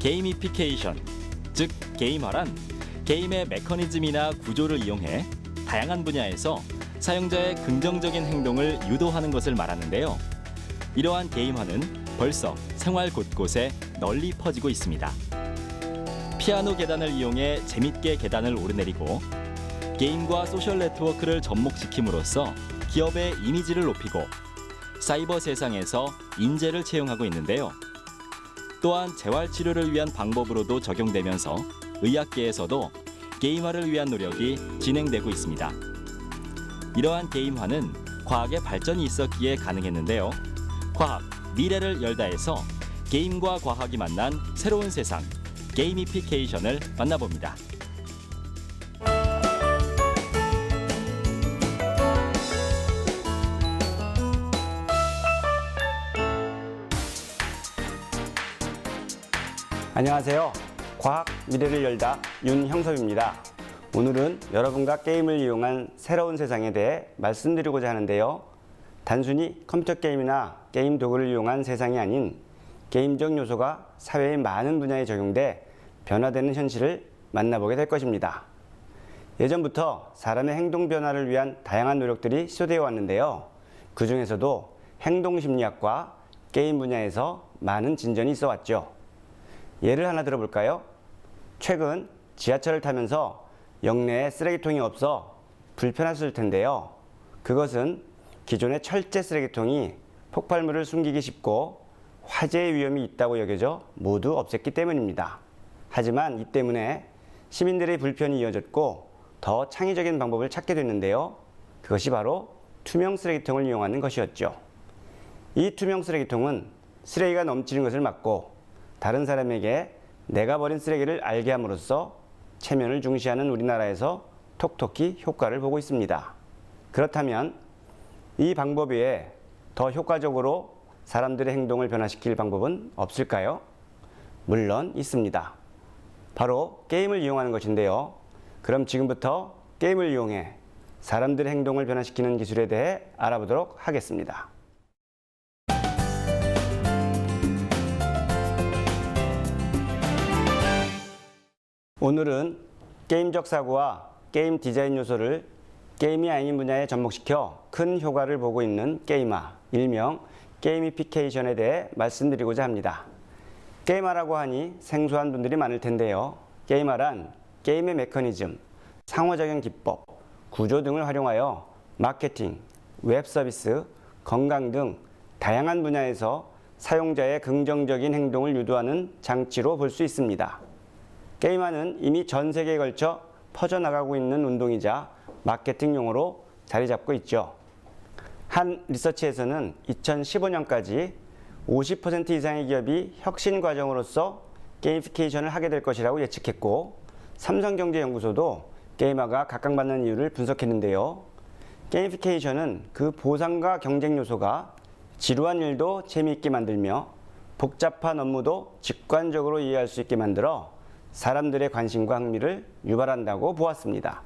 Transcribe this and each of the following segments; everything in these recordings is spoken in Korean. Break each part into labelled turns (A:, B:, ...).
A: 게이미피케이션, 즉 게임화란 게임의 메커니즘이나 구조를 이용해 다양한 분야에서 사용자의 긍정적인 행동을 유도하는 것을 말하는데요. 이러한 게임화는 벌써 생활 곳곳에 널리 퍼지고 있습니다. 피아노 계단을 이용해 재밌게 계단을 오르내리고 게임과 소셜 네트워크를 접목시킴으로써 기업의 이미지를 높이고 사이버 세상에서 인재를 채용하고 있는데요. 또한 재활치료를 위한 방법으로도 적용되면서 의학계에서도 게임화를 위한 노력이 진행되고 있습니다. 이러한 게임화는 과학의 발전이 있었기에 가능했는데요. 과학, 미래를 열다에서 게임과 과학이 만난 새로운 세상, 게이미피케이션을 만나봅니다.
B: 안녕하세요. 과학 미래를 열다 윤형섭입니다. 오늘은 여러분과 게임을 이용한 새로운 세상에 대해 말씀드리고자 하는데요. 단순히 컴퓨터 게임이나 게임 도구를 이용한 세상이 아닌 게임적 요소가 사회의 많은 분야에 적용돼 변화되는 현실을 만나보게 될 것입니다. 예전부터 사람의 행동 변화를 위한 다양한 노력들이 시도되어 왔는데요. 그 중에서도 행동심리학과 게임 분야에서 많은 진전이 있어 왔죠. 예를 하나 들어볼까요? 최근 지하철을 타면서 역내에 쓰레기통이 없어 불편했을 텐데요. 그것은 기존의 철제 쓰레기통이 폭발물을 숨기기 쉽고 화재의 위험이 있다고 여겨져 모두 없앴기 때문입니다. 하지만 이 때문에 시민들의 불편이 이어졌고 더 창의적인 방법을 찾게 됐는데요. 그것이 바로 투명 쓰레기통을 이용하는 것이었죠. 이 투명 쓰레기통은 쓰레기가 넘치는 것을 막고 다른 사람에게 내가 버린 쓰레기를 알게 함으로써 체면을 중시하는 우리나라에서 톡톡히 효과를 보고 있습니다. 그렇다면 이 방법 외에 더 효과적으로 사람들의 행동을 변화시킬 방법은 없을까요? 물론 있습니다. 바로 게임을 이용하는 것인데요. 그럼 지금부터 게임을 이용해 사람들의 행동을 변화시키는 기술에 대해 알아보도록 하겠습니다. 오늘은 게임적 사고와 게임 디자인 요소를 게임이 아닌 분야에 접목시켜 큰 효과를 보고 있는 게임화, 일명 게이미피케이션에 대해 말씀드리고자 합니다. 게임화라고 하니 생소한 분들이 많을 텐데요. 게임화란 게임의 메커니즘, 상호작용 기법, 구조 등을 활용하여 마케팅, 웹 서비스, 건강 등 다양한 분야에서 사용자의 긍정적인 행동을 유도하는 장치로 볼 수 있습니다. 게임화는 이미 전 세계에 걸쳐 퍼져나가고 있는 운동이자 마케팅 용어로 자리 잡고 있죠. 한 리서치에서는 2015년까지 50% 이상의 기업이 혁신 과정으로서 게이미피케이션을 하게 될 것이라고 예측했고, 삼성경제연구소도 게임화가 각광받는 이유를 분석했는데요. 게이미피케이션은 그 보상과 경쟁 요소가 지루한 일도 재미있게 만들며 복잡한 업무도 직관적으로 이해할 수 있게 만들어 사람들의 관심과 흥미를 유발한다고 보았습니다.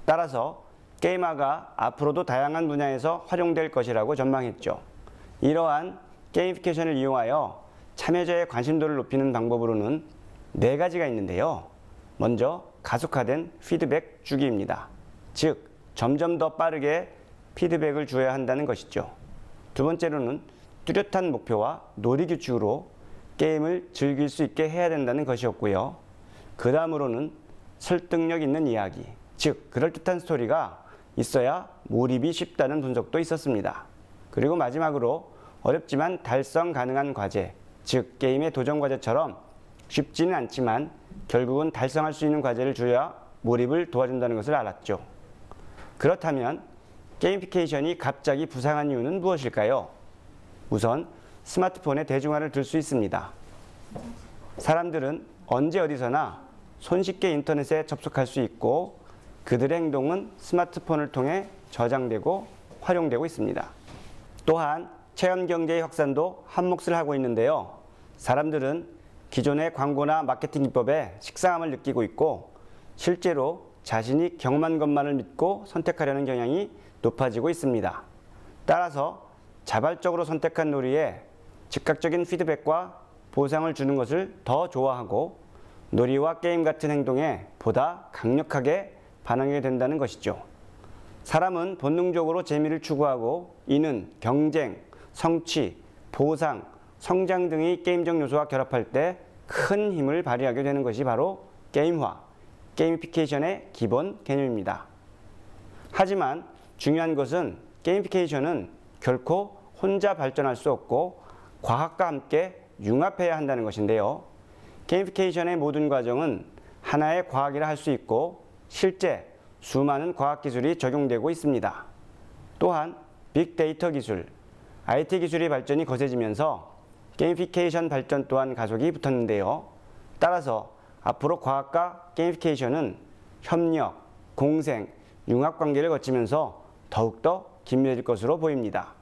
B: 따라서 게임화가 앞으로도 다양한 분야에서 활용될 것이라고 전망했죠. 이러한 게이미피케이션을 이용하여 참여자의 관심도를 높이는 방법으로는 4가지가 있는데요. 먼저 가속화된 피드백 주기입니다. 즉, 점점 더 빠르게 피드백을 주어야 한다는 것이죠. 두 번째로는 뚜렷한 목표와 놀이규칙으로 게임을 즐길 수 있게 해야 된다는 것이었고요. 그 다음으로는 설득력 있는 이야기, 즉 그럴듯한 스토리가 있어야 몰입이 쉽다는 분석도 있었습니다. 그리고 마지막으로 어렵지만 달성 가능한 과제, 즉 게임의 도전 과제처럼 쉽지는 않지만 결국은 달성할 수 있는 과제를 줘야 몰입을 도와준다는 것을 알았죠. 그렇다면 게이미피케이션이 갑자기 부상한 이유는 무엇일까요? 우선 스마트폰에 대중화를 둘 수 있습니다. 사람들은 언제 어디서나 손쉽게 인터넷에 접속할 수 있고 그들의 행동은 스마트폰을 통해 저장되고 활용되고 있습니다. 또한 체험경제의 확산도 한몫을 하고 있는데요. 사람들은 기존의 광고나 마케팅 기법에 식상함을 느끼고 있고 실제로 자신이 경험한 것만을 믿고 선택하려는 경향이 높아지고 있습니다. 따라서 자발적으로 선택한 놀이에 즉각적인 피드백과 보상을 주는 것을 더 좋아하고 놀이와 게임 같은 행동에 보다 강력하게 반응하게 된다는 것이죠. 사람은 본능적으로 재미를 추구하고 이는 경쟁, 성취, 보상, 성장 등의 게임적 요소와 결합할 때 큰 힘을 발휘하게 되는 것이 바로 게임화, 게이미피케이션의 기본 개념입니다. 하지만 중요한 것은 게이미피케이션은 결코 혼자 발전할 수 없고 과학과 함께 융합해야 한다는 것인데요. 게이미피케이션의 모든 과정은 하나의 과학이라 할 수 있고 실제 수많은 과학기술이 적용되고 있습니다. 또한 빅데이터 기술, IT 기술의 발전이 거세지면서 게이미피케이션 발전 또한 가속이 붙었는데요. 따라서 앞으로 과학과 게이미피케이션은 협력, 공생, 융합 관계를 거치면서 더욱더 긴밀해질 것으로 보입니다.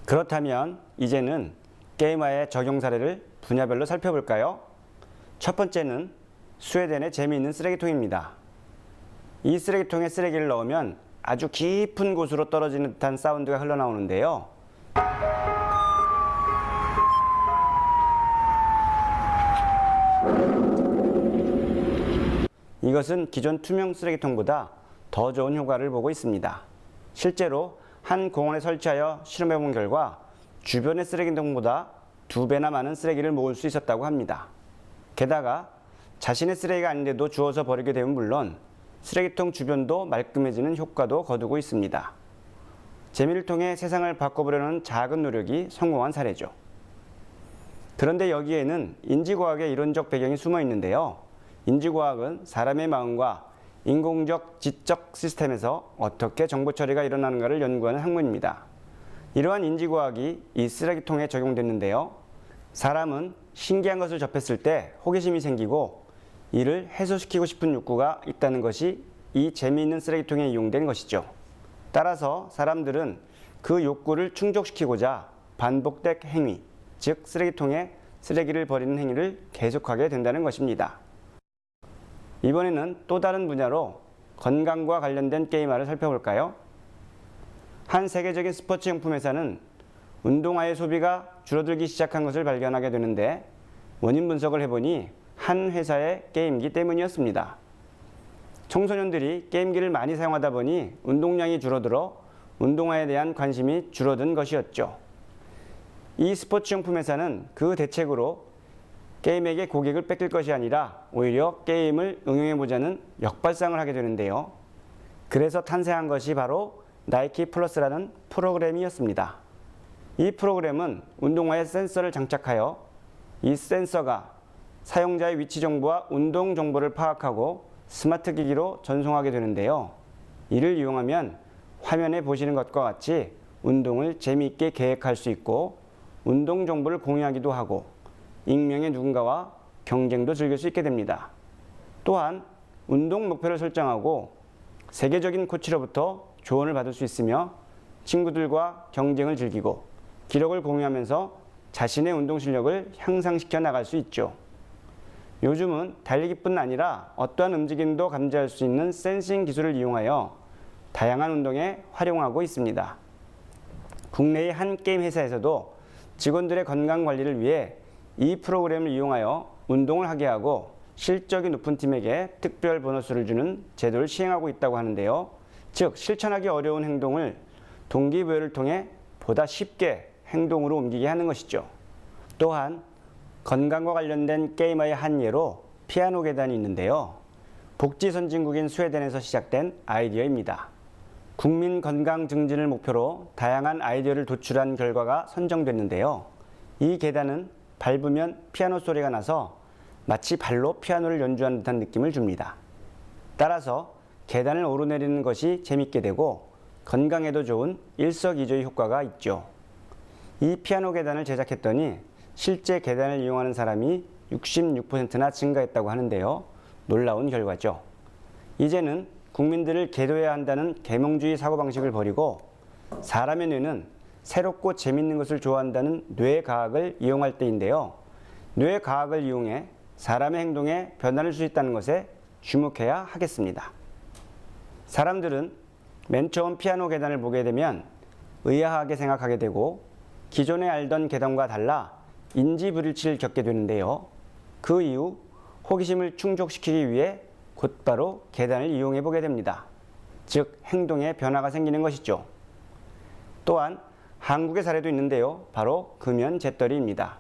B: 그렇다면 이제는 게임화의 적용 사례를 분야별로 살펴볼까요? 첫 번째는 스웨덴의 재미있는 쓰레기통입니다. 이 쓰레기통에 쓰레기를 넣으면 아주 깊은 곳으로 떨어지는 듯한 사운드가 흘러나오는데요. 이것은 기존 투명 쓰레기통보다 더 좋은 효과를 보고 있습니다. 실제로 한 공원에 설치하여 실험해 본 결과 주변의 쓰레기통보다 2배나 많은 쓰레기를 모을 수 있었다고 합니다. 게다가 자신의 쓰레기가 아닌데도 주워서 버리게 되면 물론 쓰레기통 주변도 말끔해지는 효과도 거두고 있습니다. 재미를 통해 세상을 바꿔보려는 작은 노력이 성공한 사례죠. 그런데 여기에는 인지과학의 이론적 배경이 숨어 있는데요. 인지과학은 사람의 마음과 인공적 지적 시스템에서 어떻게 정보 처리가 일어나는가를 연구하는 학문입니다. 이러한 인지과학이 이 쓰레기통에 적용됐는데요. 사람은 신기한 것을 접했을 때 호기심이 생기고 이를 해소시키고 싶은 욕구가 있다는 것이 이 재미있는 쓰레기통에 이용된 것이죠. 따라서 사람들은 그 욕구를 충족시키고자 반복된 행위, 즉 쓰레기통에 쓰레기를 버리는 행위를 계속하게 된다는 것입니다. 이번에는 또 다른 분야로 건강과 관련된 게임화를 살펴볼까요? 한 세계적인 스포츠 용품 회사는 운동화의 소비가 줄어들기 시작한 것을 발견하게 되는데 원인 분석을 해보니 한 회사의 게임기 때문이었습니다. 청소년들이 게임기를 많이 사용하다 보니 운동량이 줄어들어 운동화에 대한 관심이 줄어든 것이었죠. 이 스포츠 용품 회사는 그 대책으로 게임에게 고객을 뺏길 것이 아니라 오히려 게임을 응용해보자는 역발상을 하게 되는데요. 그래서 탄생한 것이 바로 나이키 플러스라는 프로그램이었습니다. 이 프로그램은 운동화에 센서를 장착하여 이 센서가 사용자의 위치 정보와 운동 정보를 파악하고 스마트 기기로 전송하게 되는데요. 이를 이용하면 화면에 보시는 것과 같이 운동을 재미있게 계획할 수 있고 운동 정보를 공유하기도 하고 익명의 누군가와 경쟁도 즐길 수 있게 됩니다. 또한 운동 목표를 설정하고 세계적인 코치로부터 조언을 받을 수 있으며 친구들과 경쟁을 즐기고 기록을 공유하면서 자신의 운동 실력을 향상시켜 나갈 수 있죠. 요즘은 달리기뿐 아니라 어떠한 움직임도 감지할 수 있는 센싱 기술을 이용하여 다양한 운동에 활용하고 있습니다. 국내의 한 게임 회사에서도 직원들의 건강 관리를 위해 이 프로그램을 이용하여 운동을 하게 하고 실적이 높은 팀에게 특별 보너스를 주는 제도를 시행하고 있다고 하는데요. 즉 실천하기 어려운 행동을 동기부여를 통해 보다 쉽게 행동으로 옮기게 하는 것이죠. 또한 건강과 관련된 게임의 한 예로 피아노 계단이 있는데요. 복지 선진국인 스웨덴에서 시작된 아이디어입니다. 국민 건강 증진을 목표로 다양한 아이디어를 도출한 결과가 선정됐는데요. 이 계단은 밟으면 피아노 소리가 나서 마치 발로 피아노를 연주하는 듯한 느낌을 줍니다. 따라서 계단을 오르내리는 것이 재밌게 되고 건강에도 좋은 일석이조의 효과가 있죠. 이 피아노 계단을 제작했더니 실제 계단을 이용하는 사람이 66%나 증가했다고 하는데요. 놀라운 결과죠. 이제는 국민들을 계도해야 한다는 계몽주의 사고방식을 버리고 사람의 뇌는 새롭고 재밌는 것을 좋아한다는 뇌과학을 이용할 때인데요. 뇌과학을 이용해 사람의 행동에 변화를 줄 수 있다는 것에 주목해야 하겠습니다. 사람들은 맨 처음 피아노 계단을 보게 되면 의아하게 생각하게 되고 기존에 알던 계단과 달라 인지 불일치를 겪게 되는데요. 그 이후 호기심을 충족시키기 위해 곧바로 계단을 이용해 보게 됩니다. 즉 행동에 변화가 생기는 것이죠. 또한 한국의 사례도 있는데요. 바로 금연잿더리입니다.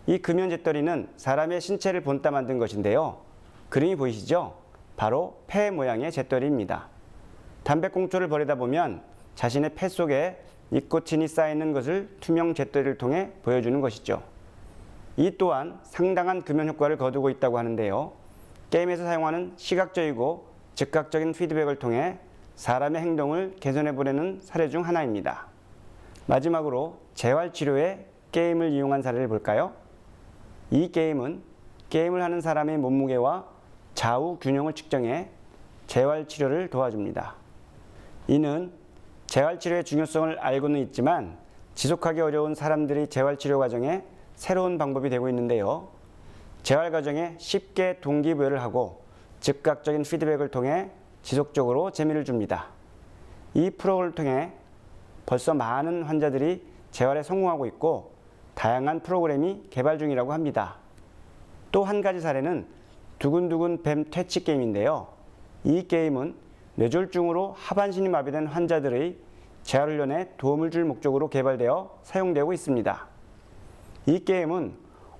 B: 이 금연잿더리는 사람의 신체를 본따 만든 것인데요. 그림이 보이시죠? 바로 폐 모양의 잿더리입니다. 담배꽁초를 버리다 보면 자신의 폐 속에 니코틴이 쌓이는 것을 투명 잿더리를 통해 보여주는 것이죠. 이 또한 상당한 금연 효과를 거두고 있다고 하는데요. 게임에서 사용하는 시각적이고 즉각적인 피드백을 통해 사람의 행동을 개선해보려는 사례 중 하나입니다. 마지막으로 재활치료에 게임을 이용한 사례를 볼까요? 이 게임은 게임을 하는 사람의 몸무게와 좌우 균형을 측정해 재활치료를 도와줍니다. 이는 재활치료의 중요성을 알고는 있지만 지속하기 어려운 사람들의 재활치료 과정에 새로운 방법이 되고 있는데요. 재활 과정에 쉽게 동기부여를 하고 즉각적인 피드백을 통해 지속적으로 재미를 줍니다. 이 프로그램을 통해 벌써 많은 환자들이 재활에 성공하고 있고 다양한 프로그램이 개발 중이라고 합니다. 또 한 가지 사례는 두근두근 뱀 퇴치 게임인데요. 이 게임은 뇌졸중으로 하반신이 마비된 환자들의 재활훈련에 도움을 줄 목적으로 개발되어 사용되고 있습니다. 이 게임은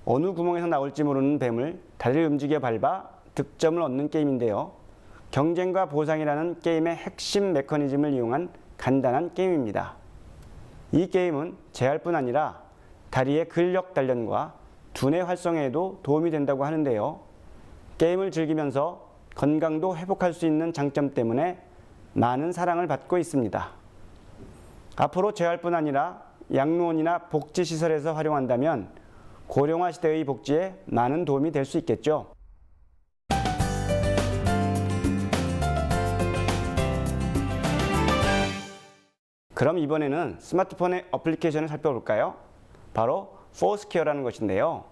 B: 어느 구멍에서 나올지 모르는 뱀을 다리를 움직여 밟아 득점을 얻는 게임인데요. 경쟁과 보상이라는 게임의 핵심 메커니즘을 이용한 간단한 게임입니다. 이 게임은 재활뿐 아니라 다리의 근력 단련과 두뇌 활성화에도 도움이 된다고 하는데요. 게임을 즐기면서 건강도 회복할 수 있는 장점 때문에 많은 사랑을 받고 있습니다. 앞으로 재활뿐 아니라 양로원이나 복지시설에서 활용한다면 고령화 시대의 복지에 많은 도움이 될 수 있겠죠. 그럼 이번에는 스마트폰의 어플리케이션을 살펴볼까요? 바로 포스퀘어라는 것인데요.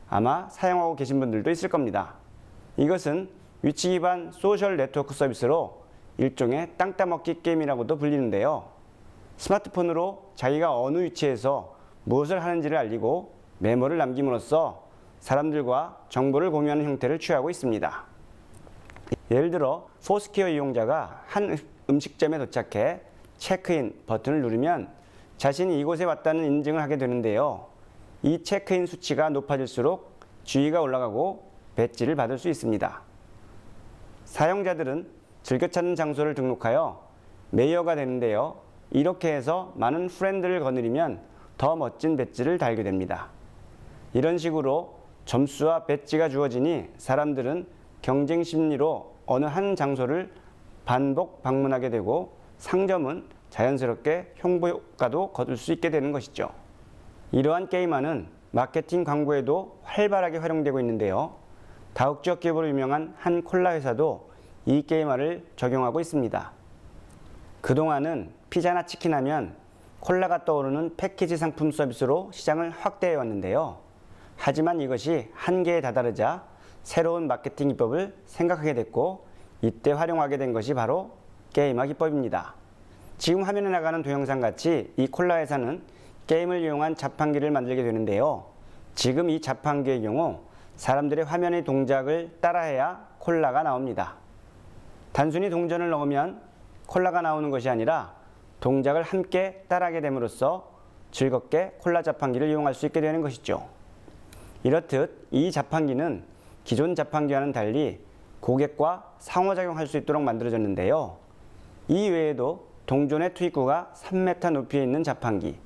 B: 아마 사용하고 계신 분들도 있을 겁니다. 이것은 위치 기반 소셜 네트워크 서비스로 일종의 땅 따먹기 게임이라고도 불리는데요. 스마트폰으로 자기가 어느 위치에서 무엇을 하는지를 알리고 메모를 남김으로써 사람들과 정보를 공유하는 형태를 취하고 있습니다. 예를 들어 포스퀘어 이용자가 한 음식점에 도착해 체크인 버튼을 누르면 자신이 이곳에 왔다는 인증을 하게 되는데요. 이 체크인 수치가 높아질수록 지위가 올라가고 배지를 받을 수 있습니다. 사용자들은 즐겨 찾는 장소를 등록하여 메이어가 되는데요. 이렇게 해서 많은 프렌드를 거느리면 더 멋진 배지를 달게 됩니다. 이런 식으로 점수와 배지가 주어지니 사람들은 경쟁 심리로 어느 한 장소를 반복 방문하게 되고 상점은 자연스럽게 홍보 효과도 거둘 수 있게 되는 것이죠. 이러한 게임화는 마케팅 광고에도 활발하게 활용되고 있는데요. 다국적 기업으로 유명한 한 콜라 회사도 이 게임화를 적용하고 있습니다. 그동안은 피자나 치킨 하면 콜라가 떠오르는 패키지 상품 서비스로 시장을 확대해 왔는데요. 하지만 이것이 한계에 다다르자 새로운 마케팅 기법을 생각하게 됐고 이때 활용하게 된 것이 바로 게임화 기법입니다. 지금 화면에 나가는 동영상 같이 이 콜라 회사는 게임을 이용한 자판기를 만들게 되는데요. 지금 이 자판기의 경우 사람들의 화면의 동작을 따라해야 콜라가 나옵니다. 단순히 동전을 넣으면 콜라가 나오는 것이 아니라 동작을 함께 따라하게 됨으로써 즐겁게 콜라 자판기를 이용할 수 있게 되는 것이죠. 이렇듯 이 자판기는 기존 자판기와는 달리 고객과 상호작용할 수 있도록 만들어졌는데요. 이 외에도 동전의 투입구가 3m 높이에 있는 자판기,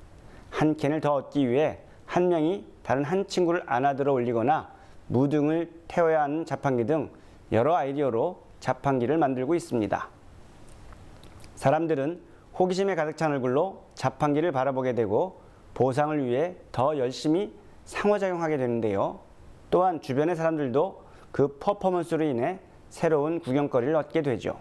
B: 한 캔을 더 얻기 위해 한 명이 다른 한 친구를 안아들어 올리거나 무등을 태워야 하는 자판기 등 여러 아이디어로 자판기를 만들고 있습니다. 사람들은 호기심에 가득 찬 얼굴로 자판기를 바라보게 되고 보상을 위해 더 열심히 상호작용하게 되는데요. 또한 주변의 사람들도 그 퍼포먼스로 인해 새로운 구경거리를 얻게 되죠.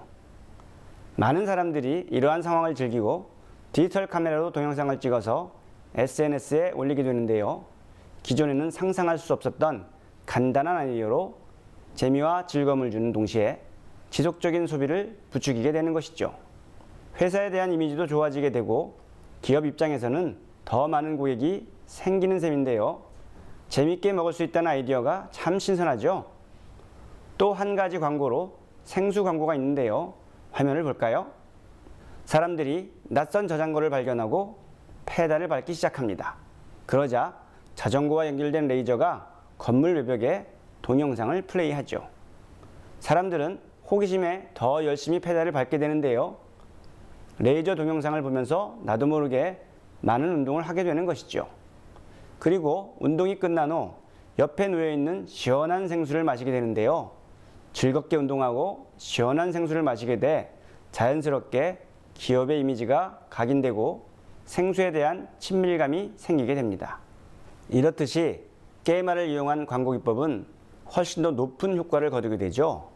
B: 많은 사람들이 이러한 상황을 즐기고 디지털 카메라로 동영상을 찍어서 SNS에 올리게 되는데요. 기존에는 상상할 수 없었던 간단한 아이디어로 재미와 즐거움을 주는 동시에 지속적인 소비를 부추기게 되는 것이죠. 회사에 대한 이미지도 좋아지게 되고 기업 입장에서는 더 많은 고객이 생기는 셈인데요. 재밌게 먹을 수 있다는 아이디어가 참 신선하죠. 또 한 가지 광고로 생수 광고가 있는데요. 화면을 볼까요? 사람들이 낯선 자전거를 발견하고 페달을 밟기 시작합니다. 그러자 자전거와 연결된 레이저가 건물 외벽에 동영상을 플레이하죠. 사람들은 호기심에 더 열심히 페달을 밟게 되는데요. 레이저 동영상을 보면서 나도 모르게 많은 운동을 하게 되는 것이죠. 그리고 운동이 끝난 후 옆에 놓여있는 시원한 생수를 마시게 되는데요. 즐겁게 운동하고 시원한 생수를 마시게 돼 자연스럽게 기업의 이미지가 각인되고 생수에 대한 친밀감이 생기게 됩니다. 이렇듯이 게임화를 이용한 광고 기법은 훨씬 더 높은 효과를 거두게 되죠.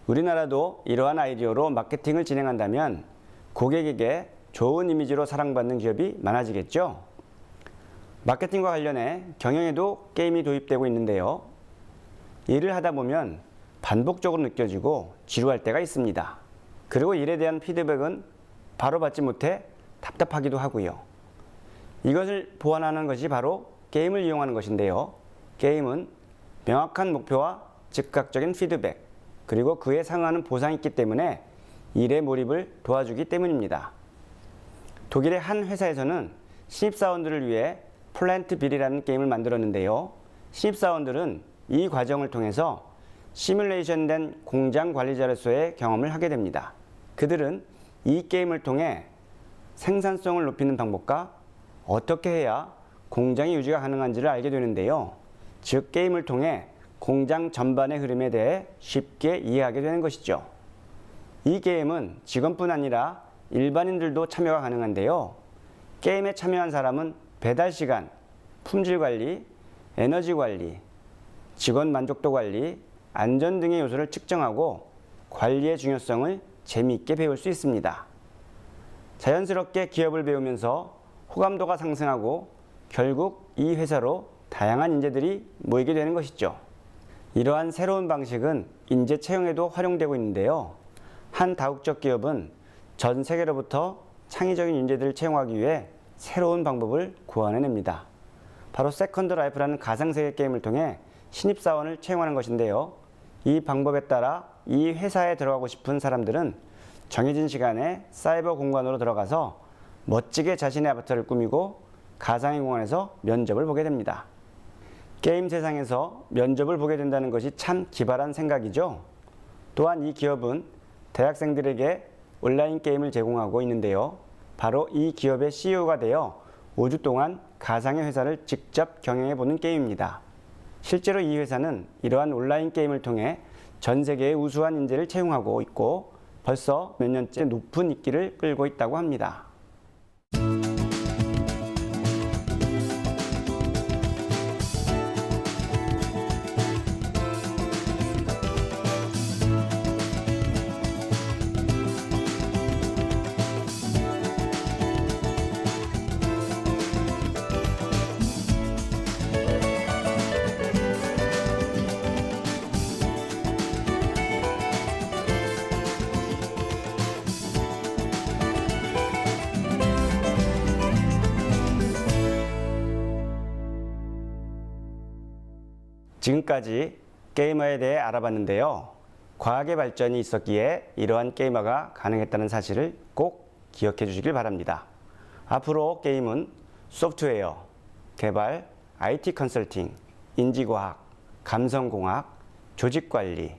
B: 우리나라도 이러한 아이디어로 마케팅을 진행한다면 고객에게 좋은 이미지로 사랑받는 기업이 많아지겠죠. 마케팅과 관련해 경영에도 게임이 도입되고 있는데요. 일을 하다 보면 반복적으로 느껴지고 지루할 때가 있습니다. 그리고 일에 대한 피드백은 바로 받지 못해 답답하기도 하고요. 이것을 보완하는 것이 바로 게임을 이용하는 것인데요. 게임은 명확한 목표와 즉각적인 피드백, 그리고 그에 상응하는 보상이 있기 때문에 일의 몰입을 도와주기 때문입니다. 독일의 한 회사에서는 신입사원들을 위해 플랜트 빌이라는 게임을 만들었는데요. 신입사원들은 이 과정을 통해서 시뮬레이션된 공장 관리자로서의 경험을 하게 됩니다. 그들은 이 게임을 통해 생산성을 높이는 방법과 어떻게 해야 공장의 유지가 가능한지를 알게 되는데요. 즉 게임을 통해 공장 전반의 흐름에 대해 쉽게 이해하게 되는 것이죠. 이 게임은 직원뿐 아니라 일반인들도 참여가 가능한데요. 게임에 참여한 사람은 배달 시간, 품질 관리, 에너지 관리, 직원 만족도 관리, 안전 등의 요소를 측정하고 관리의 중요성을 재미있게 배울 수 있습니다. 자연스럽게 기업을 배우면서 호감도가 상승하고 결국 이 회사로 다양한 인재들이 모이게 되는 것이죠. 이러한 새로운 방식은 인재 채용에도 활용되고 있는데요. 한 다국적 기업은 전 세계로부터 창의적인 인재들을 채용하기 위해 새로운 방법을 구현해냅니다. 바로 세컨드 라이프라는 가상세계 게임을 통해 신입사원을 채용하는 것인데요. 이 방법에 따라 이 회사에 들어가고 싶은 사람들은 정해진 시간에 사이버 공간으로 들어가서 멋지게 자신의 아바타를 꾸미고 가상의 공간에서 면접을 보게 됩니다. 게임 세상에서 면접을 보게 된다는 것이 참 기발한 생각이죠. 또한 이 기업은 대학생들에게 온라인 게임을 제공하고 있는데요. 바로 이 기업의 CEO가 되어 5주 동안 가상의 회사를 직접 경영해보는 게임입니다. 실제로 이 회사는 이러한 온라인 게임을 통해 전 세계의 우수한 인재를 채용하고 있고 벌써 몇 년째 높은 인기를 끌고 있다고 합니다. 지금까지 게이머에 대해 알아봤는데요. 과학의 발전이 있었기에 이러한 게이머가 가능했다는 사실을 꼭 기억해 주시길 바랍니다. 앞으로 게임은 소프트웨어, 개발, IT 컨설팅, 인지과학, 감성공학, 조직관리,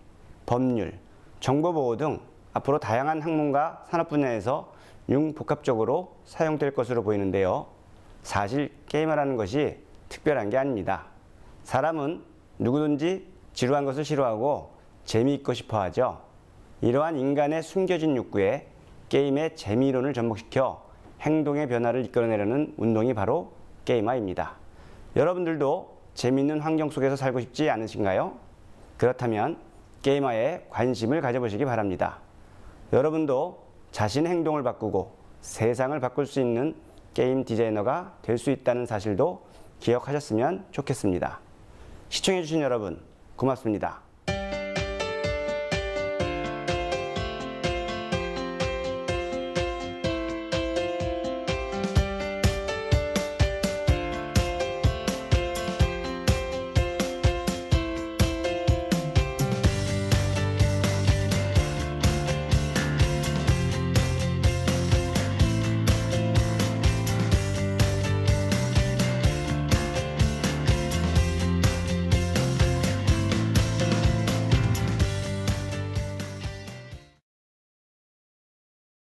B: 법률, 정보보호 등 앞으로 다양한 학문과 산업 분야에서 융복합적으로 사용될 것으로 보이는데요. 사실 게이머라는 것이 특별한 게 아닙니다. 사람은 누구든지 지루한 것을 싫어하고 재미있고 싶어 하죠. 이러한 인간의 숨겨진 욕구에 게임의 재미이론을 접목시켜 행동의 변화를 이끌어내려는 운동이 바로 게임화입니다. 여러분들도 재미있는 환경 속에서 살고 싶지 않으신가요? 그렇다면 게임화에 관심을 가져보시기 바랍니다. 여러분도 자신의 행동을 바꾸고 세상을 바꿀 수 있는 게임 디자이너가 될 수 있다는 사실도 기억하셨으면 좋겠습니다. 시청해주신 여러분 고맙습니다.